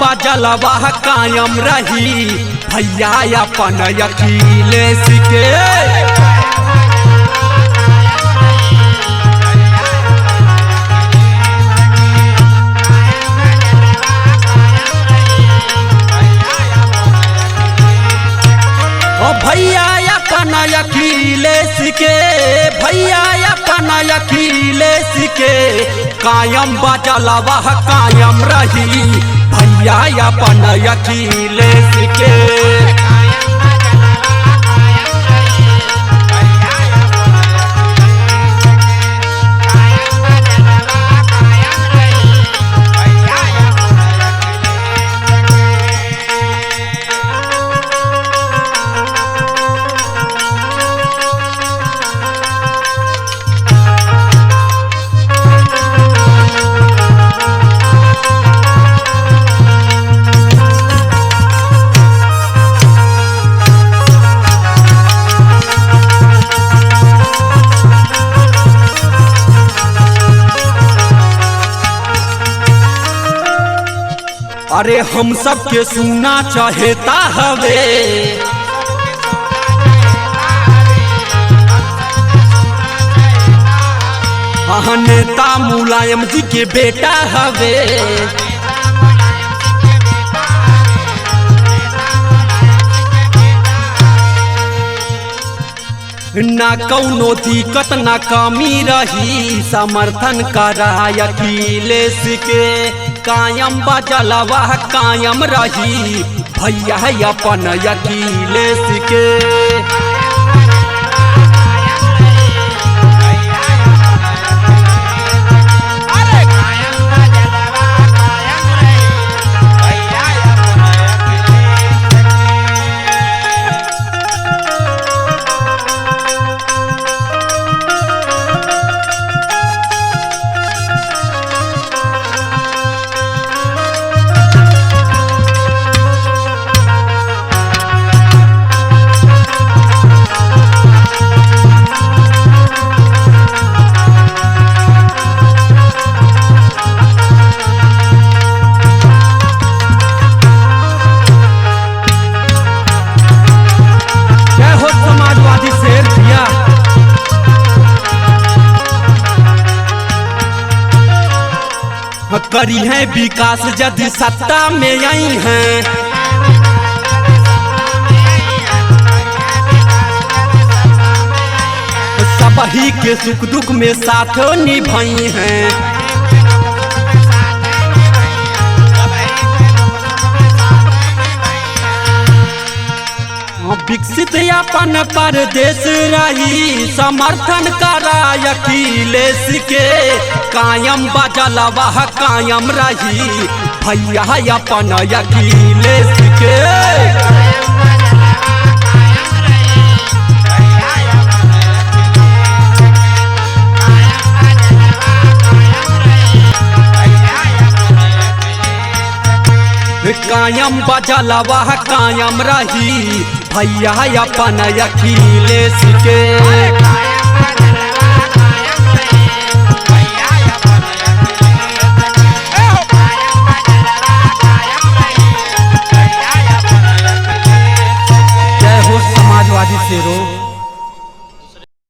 बजलवा कायम रही भैया अपन अखिलेश के। भैया अपन अखिलेश के, भैया अपन अखिलेश के कायम बजलवा कायम रही भैया अपन अखिलेश के। अरे हम सबके सुना चाहेता हवे, नेता मुलायम जी के बेटा हवे। ना कौनो दिक्कत ना कमी रही समर्थन करा अखिलेश के। कायम बजलवा कायम रही भैया अपन अखिलेश के। करी है विकास यदि सत्ता में आई हैं, सब ही के सुख दुख में साथ निभाई हैं। विकसित अपन परदेश रही समर्थन करा अखिलेश के। कायम बजलवा कायम रही भैया अपन अखिलेश के। कायम बजलवा कायम रही भैया अपन अखिलेश के। जय हो समाजवादी शेरों।